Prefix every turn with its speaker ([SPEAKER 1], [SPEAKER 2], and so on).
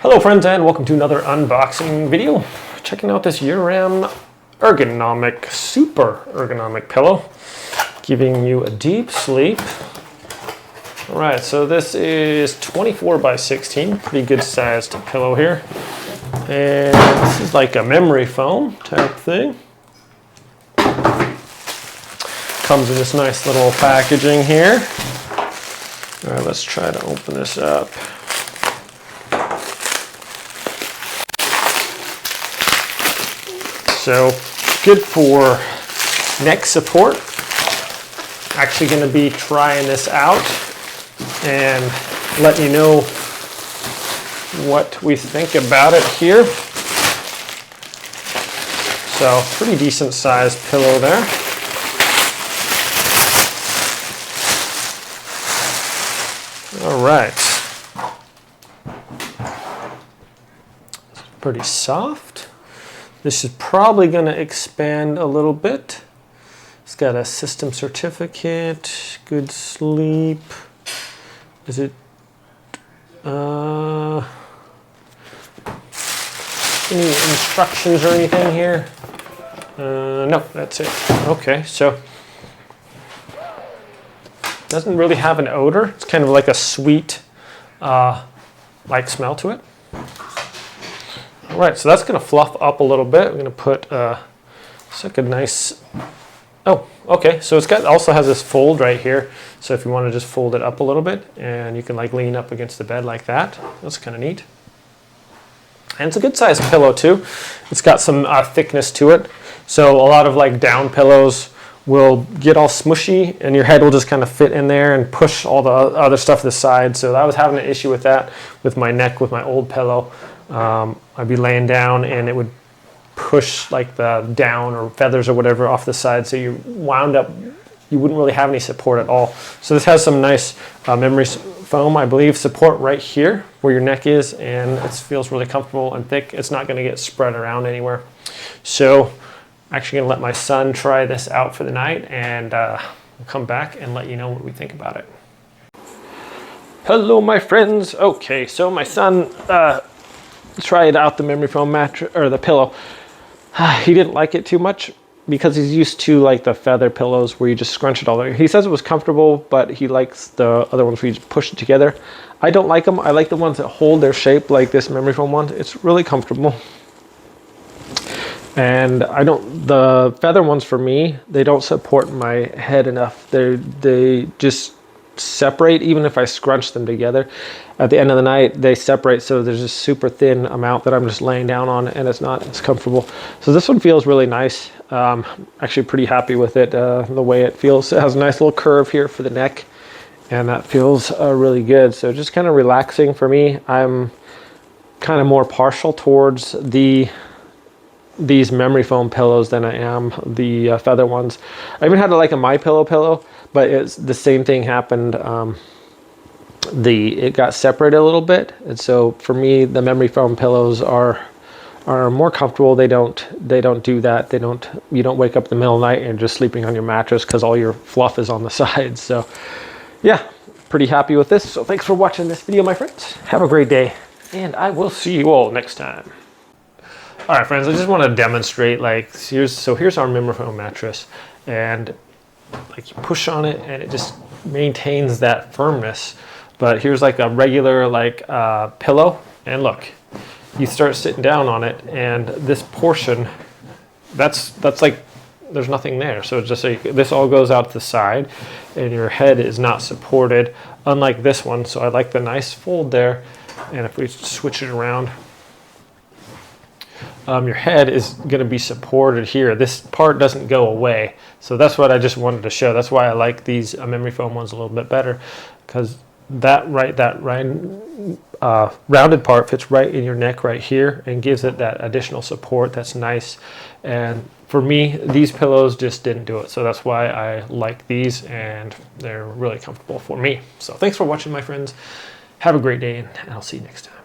[SPEAKER 1] Hello friends, and welcome to another unboxing video. Checking out this Yuranm Ergonomic, super ergonomic pillow, giving you a deep sleep. All right, so this is 24 by 16, pretty good sized pillow here. And this is like a memory foam type thing. Comes in this nice little packaging here. All right, let's try to open this up. So good for neck support. Actually going to be trying this out and letting you know what we think about it here. So pretty decent sized pillow there. All right. It's pretty soft. This is probably going to expand a little bit. It's got a system certificate, good sleep. Is it any instructions or anything here? No, that's it. Okay, so doesn't really have an odor. It's kind of like a sweet like smell to it. All right, so that's gonna fluff up a little bit. I'm gonna put it's like a nice, oh, okay. So it's got, also has this fold right here. So if you wanna just fold it up a little bit and you can like lean up against the bed like that. That's kind of neat. And it's a good sized pillow too. It's got some thickness to it. So a lot of like down pillows will get all smushy and your head will just kind of fit in there and push all the other stuff to the side. So I was having an issue with that with my neck, with my old pillow. I'd be laying down and it would push like the down or feathers or whatever off the side, so you wound up, you wouldn't really have any support at all. So this has some nice memory foam, I believe, support right here where your neck is, and it feels really comfortable and thick. It's not going to get spread around anywhere. So I'm actually going to let my son try this out for the night, and we'll come back and let you know what we think about it. Hello my friends. Okay, so my son tried out the memory foam mattress, or the pillow. He didn't like it too much because he's used to like the feather pillows where you just scrunch it all over. He says it was comfortable, but he likes the other ones where you just push it together. I don't like them. I like the ones that hold their shape like this memory foam one. It's really comfortable. And the feather ones for me, they don't support my head enough. They just separate even if I scrunch them together. At the end of the night, they separate, so there's a super thin amount that I'm just laying down on, and it's not as comfortable. So this one feels really nice. Actually pretty happy with it, the way it feels. It has a nice little curve here for the neck, and that feels really good. So just kind of relaxing for me. I'm kind of more partial towards these memory foam pillows than I am the feather ones. I even had like a My pillow, but it's the same thing happened. It got separated a little bit, and so for me the memory foam pillows are more comfortable. They don't do that. You don't wake up in the middle of the night and just sleeping on your mattress because all your fluff is on the sides. So yeah, pretty happy with this. So thanks for watching this video, my friends. Have a great day, and I will see you all next time. All right, friends, I just want to demonstrate, like, here's our memory foam mattress, and like you push on it and it just maintains that firmness. But here's like a regular like pillow, and look, you start sitting down on it and this portion, that's like there's nothing there. So it's just like this all goes out to the side and your head is not supported, unlike this one. So I like the nice fold there, and if we switch it around, your head is going to be supported here. This part doesn't go away. So that's what I just wanted to show. That's why I like these memory foam ones a little bit better, because that rounded part fits right in your neck right here and gives it that additional support. That's nice. And for me, these pillows just didn't do it. So that's why I like these, and they're really comfortable for me. So thanks for watching, my friends. Have a great day, and I'll see you next time.